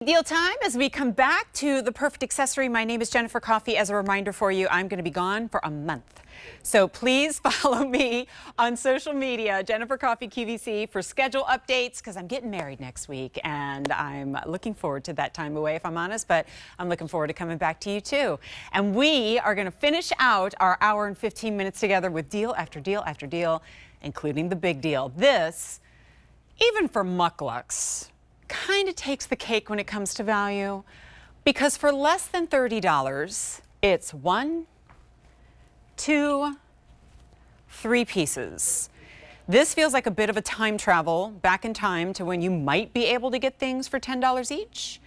Deal time as we come back to the perfect accessory. My name is Jennifer Coffey. As a reminder for you, I'm going to be gone for a month. So please follow me on social media, Jennifer Coffey QVC, for schedule updates, because I'm getting married next week and I'm looking forward to that time away, if I'm honest, but I'm looking forward to coming back to you too. And we are going to finish out our hour and 15 minutes together with deal after deal after deal, including the big deal. This, even for MUK LUKS, kind of takes the cake when it comes to value, because for less than $30, it's 1, 2, 3 pieces. This feels like a bit of a time travel back in time to when you might be able to get things for $10 each.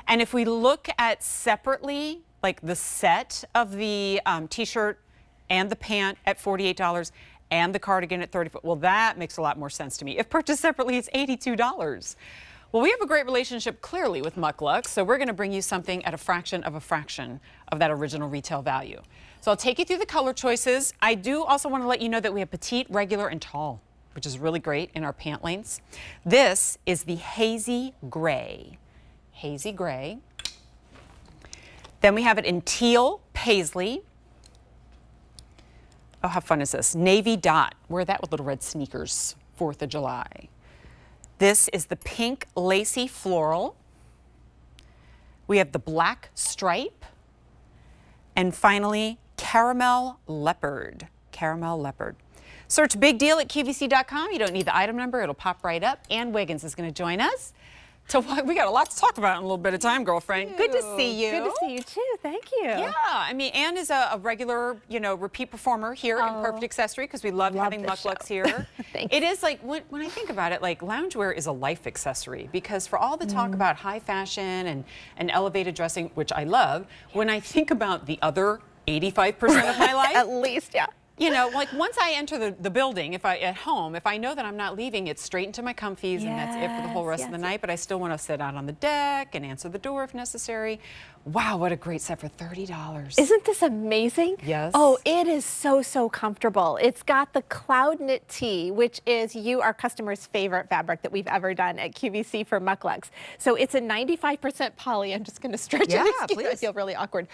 And if we look at separately, like the set of the t-shirt and the pant at $48 and the cardigan at $34, well, that makes a lot more sense to me. If purchased separately, it's $82. Well, we have a great relationship, clearly, with MUK LUKS, so we're going to bring you something at a fraction of that original retail value. So I'll take you through the color choices. I do also want to let you know that we have petite, regular, and tall, which is really great in our pant lengths. This is the hazy gray. Hazy gray. Then we have it in teal paisley. Oh, how fun is this? Navy dot. Wear that with little red sneakers, 4th of July. This is the pink lacy floral. We have the black stripe. And finally, caramel leopard. Caramel leopard. Search Big Deal at QVC.com. You don't need the item number. It'll pop right up. Ann Wiggins is going to join us. So we got a lot to talk about in a little bit of time, girlfriend. Good to see you. Good to see you too. Thank you. Yeah, I mean, Ann is a regular, repeat performer here in Perfect Accessory, because we love having MUK LUKS here. It is like, when I think about it, like loungewear is a life accessory, because for all the talk about high fashion and elevated dressing, which I love, when I think about the other 85% of my life. At least, yeah. You know, like once I enter the building, at home, if I know that I'm not leaving, it's straight into my comfies, and that's it for the whole rest of the night. But I still want to sit out on the deck and answer the door if necessary. Wow, what a great set for $30. Isn't this amazing? Yes. Oh, it is so comfortable. It's got the cloud knit tee, which is our customer's favorite fabric that we've ever done at QVC for MUK LUKS. So it's a 95% poly. I'm just going to stretch it. Yeah, please. I feel really awkward.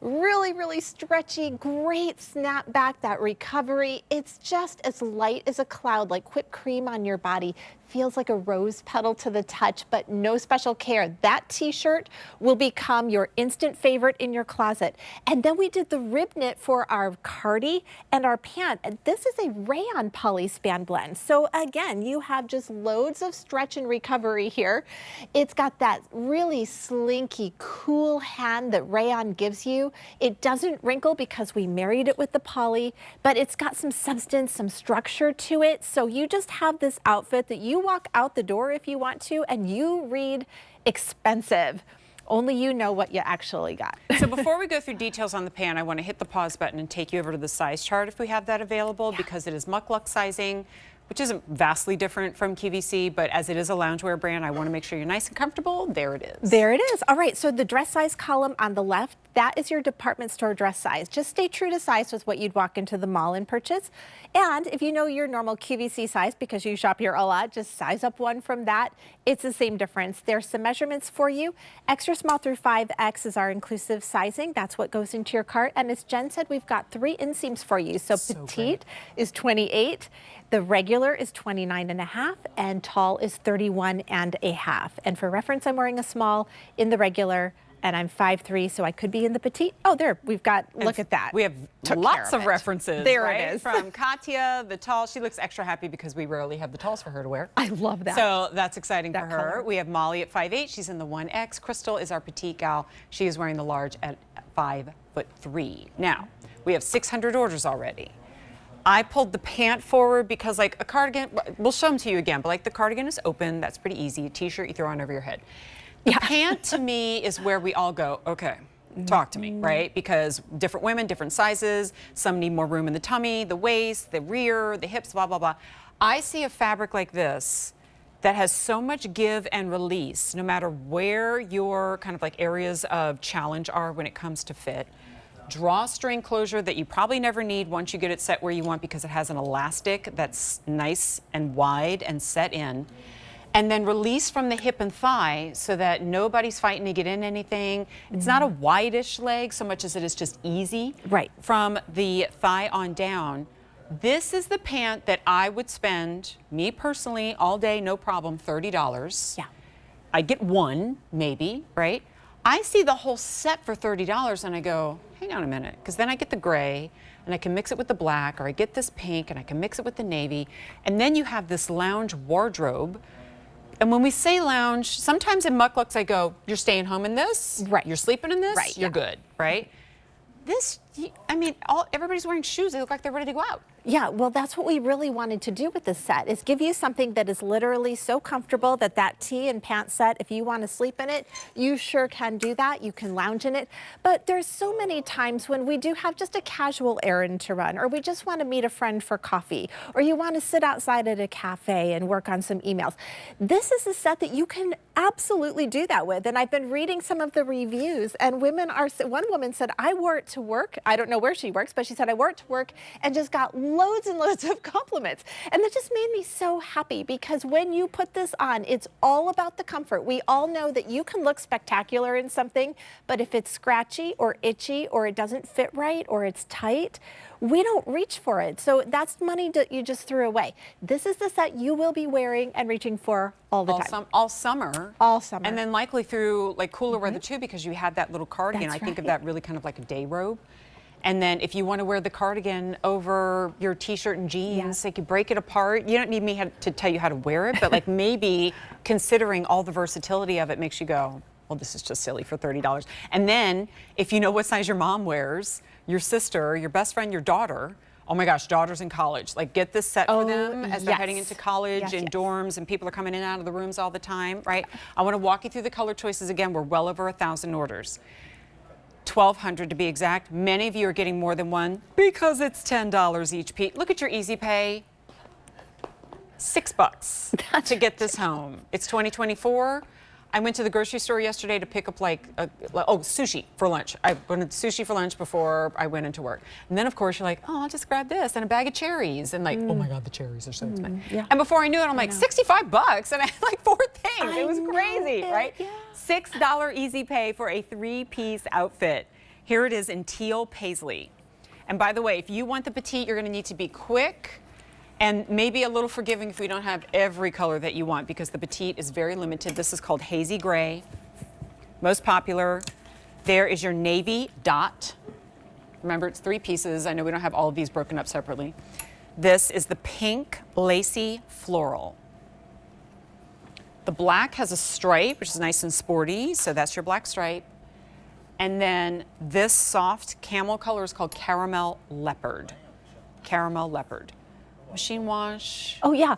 Really stretchy, great snap back, that recovery. It's just as light as a cloud, like whipped cream on your body. Feels like a rose petal to the touch, but no special care. That t-shirt will become your instant favorite in your closet. And then we did the rib knit for our cardi and our pant. And this is a rayon poly span blend. So again, you have just loads of stretch and recovery here. It's got that really slinky, cool hand that rayon gives you. It doesn't wrinkle because we married it with the poly, but it's got some substance, some structure to it. So you just have this outfit that you walk out the door if you want to, and you read expensive. Only you know what you actually got. So before we go through details on the pant, I want to hit the pause button and take you over to the size chart if we have that available, because it is MUK LUKS sizing, which isn't vastly different from QVC, but as it is a loungewear brand, I want to make sure you're nice and comfortable. There it is. There it is. All right, so the dress size column on the left, that is your department store dress size. Just stay true to size with what you'd walk into the mall and purchase. And if you know your normal QVC size, because you shop here a lot, just size up one from that. It's the same difference. There's some measurements for you. Extra small through 5X is our inclusive sizing. That's what goes into your cart. And as Jen said, we've got 3 inseams for you. So petite is 28. The regular is 29.5, and tall is 31.5. And for reference, I'm wearing a small in the regular, and I'm 5'3", so I could be in the petite. Oh, there, we've got, look at that. We have lots of references. There right? it is. From Katya, the tall. She looks extra happy because we rarely have the talls for her to wear. I love that. So that's exciting for her. Color. We have Molly at 5'8". She's in the 1X. Crystal is our petite gal. She is wearing the large at 5'3". Now, we have 600 orders already. I pulled the pant forward because, like, a cardigan, we'll show them to you again, but like the cardigan is open. That's pretty easy. A t-shirt you throw on over your head. The pant to me is where we all go, okay, talk to me, right? Because different women, different sizes. Some need more room in the tummy, the waist, the rear, the hips, blah, blah, blah. I see a fabric like this that has so much give and release, no matter where your kind of like areas of challenge are when it comes to fit. Drawstring closure that you probably never need once you get it set where you want, because it has an elastic that's nice and wide and set in. and then release from the hip and thigh so that nobody's fighting to get in anything. It's not a wide-ish leg so much as it is just easy from the thigh on down. This is the pant that I would spend, me personally, all day, no problem, $30. Yeah. I get one, maybe, right? I see the whole set for $30 and I go, hang on a minute, because then I get the gray and I can mix it with the black, or I get this pink and I can mix it with the navy. And then you have this lounge wardrobe. And when we say lounge, sometimes in MUK looks I go, you're staying home in this, you're sleeping in this, you're good, right? This, I mean, everybody's wearing shoes. They look like they're ready to go out. Yeah, well, that's what we really wanted to do with this set, is give you something that is literally so comfortable that tee and pants set, if you want to sleep in it, you sure can do that. You can lounge in it. But there's so many times when we do have just a casual errand to run, or we just want to meet a friend for coffee, or you want to sit outside at a cafe and work on some emails. This is a set that you can absolutely do that with. And I've been reading some of the reviews, and one woman said, I wore it to work. I don't know where she works, but she said, I wore it to work and just got loads and loads of compliments. And that just made me so happy, because when you put this on, it's all about the comfort. We all know that you can look spectacular in something, but if it's scratchy or itchy or it doesn't fit right or it's tight, we don't reach for it. So that's money that you just threw away. This is the set you will be wearing and reaching for all the time. All summer. All summer. And then likely through like cooler weather too, because you had that little cardigan. That's I think of that really kind of like a day robe. And then if you want to wear the cardigan over your t-shirt and jeans, like you break it apart. You don't need me to tell you how to wear it, but like maybe considering all the versatility of it makes you go, well, this is just silly for $30. And then if you know what size your mom wears, your sister, your best friend, your daughter, oh my gosh, daughters in college, like get this set for them as they're heading into college in dorms and people are coming in and out of the rooms all the time, right? I want to walk you through the color choices again. We're well over 1,000 orders. 1,200 to be exact. Many of you are getting more than one because it's $10 each piece. Look at your easy pay. $6 to get this home. It's 2024. I went to the grocery store yesterday to pick up sushi for lunch. I wanted sushi for lunch before I went into work. And then of course you're like, oh, I'll just grab this and a bag of cherries. And like, oh my God, the cherries are so expensive. Yeah. And before I knew it, I'm like, $65 and I had like 4 things. It was crazy, right? Yeah. $6 easy pay for a 3-piece outfit. Here it is in teal paisley. And by the way, if you want the petite, you're gonna need to be quick and maybe a little forgiving if we don't have every color that you want, because the petite is very limited. This is called hazy gray, most popular. There is your navy dot. Remember, it's 3 pieces. I know we don't have all of these broken up separately. This is the pink lacy floral. The black has a stripe, which is nice and sporty, so that's your black stripe. And then this soft camel color is called caramel leopard. Caramel leopard. Machine wash. Oh yeah,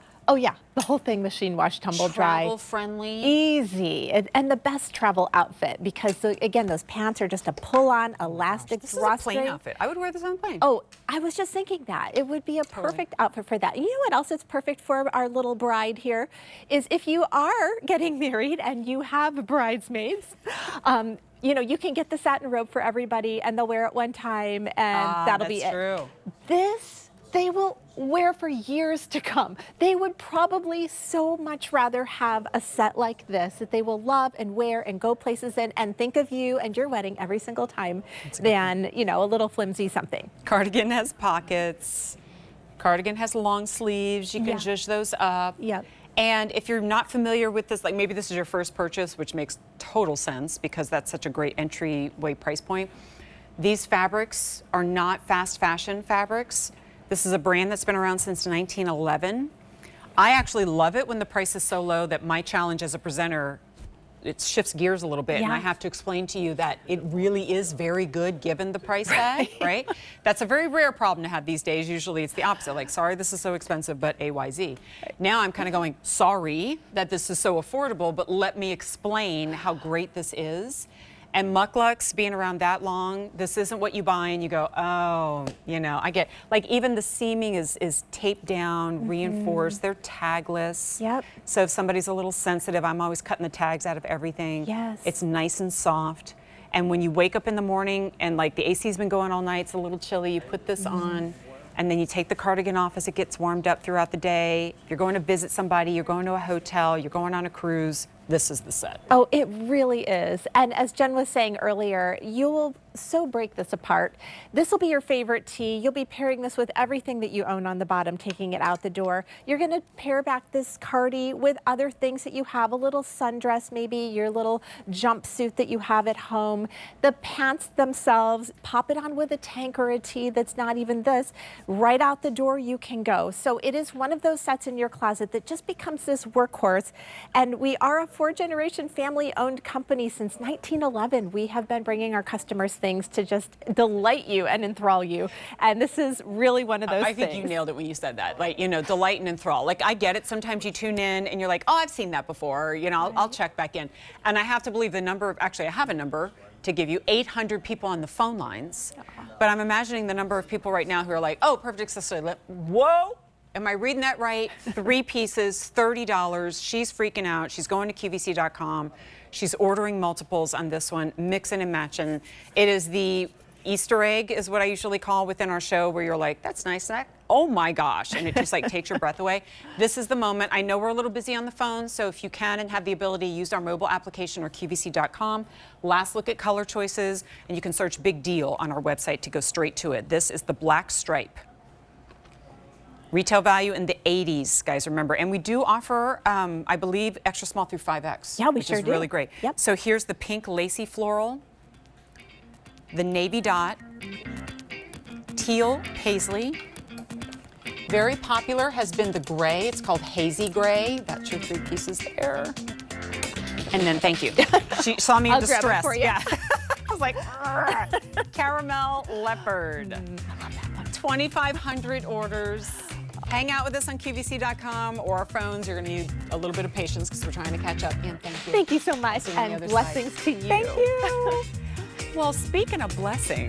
the whole thing machine wash, tumble dry. Travel friendly. Easy, and the best travel outfit, because again, those pants are just a pull-on elastic drawstring. This is a plain outfit. I would wear this on a plane. Oh, I was just thinking that. It would be a perfect outfit for that. You know what else is perfect for our little bride here? Is if you are getting married and you have bridesmaids, you know, you can get the satin robe for everybody and they'll wear it one time and that'll be it. That's true. This they will wear for years to come. They would probably so much rather have a set like this that they will love and wear and go places in and think of you and your wedding every single time than, you know, a little flimsy something. Cardigan has pockets. Cardigan has long sleeves. You can zhuzh those up. Yep. And if you're not familiar with this, like maybe this is your first purchase, which makes total sense because that's such a great entryway price point. These fabrics are not fast fashion fabrics. This is a brand that's been around since 1911. I actually love it when the price is so low that my challenge as a presenter, it shifts gears a little bit, and I have to explain to you that it really is very good given the price tag, right? That's a very rare problem to have these days. Usually it's the opposite, like, sorry, this is so expensive, but AYZ. Now I'm kind of going, sorry that this is so affordable, but let me explain how great this is. And MUK LUKS, being around that long, this isn't what you buy and you go, oh, you know, I get, like even the seaming is taped down, reinforced, they're tagless. Yep. So if somebody's a little sensitive, I'm always cutting the tags out of everything. Yes. It's nice and soft. And when you wake up in the morning and like the AC's been going all night, it's a little chilly, you put this on and then you take the cardigan off as it gets warmed up throughout the day. You're going to visit somebody, you're going to a hotel, you're going on a cruise. This is the set. Oh, it really is. And as Jen was saying earlier, you will so break this apart. This will be your favorite tee. You'll be pairing this with everything that you own on the bottom, taking it out the door. You're going to pair back this cardi with other things that you have, a little sundress, maybe your little jumpsuit that you have at home. The pants themselves, pop it on with a tank or a tee that's not even this. Right out the door you can go. So it is one of those sets in your closet that just becomes this workhorse. And we are a 4-generation family-owned company. Since 1911, we have been bringing our customers things to just delight you and enthrall you. And this is really one of those things. I think you nailed it when you said that. Like, you know, delight and enthrall. Like, I get it. Sometimes you tune in and you're like, oh, I've seen that before. You know, I'll check back in. And I have to believe the number of, actually, I have a number to give you, 800 people on the phone lines. But I'm imagining the number of people right now who are like, oh, perfect accessory. Whoa. Am I reading that right? 3 pieces, $30. She's freaking out. She's going to QVC.com. She's ordering multiples on this one, mixing and matching. It is the Easter egg is what I usually call within our show, where you're like, that's nice, that, oh my gosh, and it just like takes your breath away. This is the moment. I know we're a little busy on the phone, so if you can and have the ability, use our mobile application or QVC.com. Last look at color choices, and you can search Big Deal on our website to go straight to it. This is the black stripe. Retail value in the 80s, guys, remember. And we do offer, I believe, extra small through 5X. Yeah, we which sure is do. really great. Yep. So here's the pink lacy floral, the navy dot, teal paisley. Very popular has been the gray. It's called hazy gray. That's your 3 pieces there. And then, thank you. She saw me in I'll grab it distress. for you. Yeah. I was like, caramel leopard. 2,500 orders. Hang out with us on QVC.com or our phones. You're going to need a little bit of patience because we're trying to catch up. And thank you. Thank you so much, See you on the and other blessings side. to you. Thank you. Well, speaking of blessings.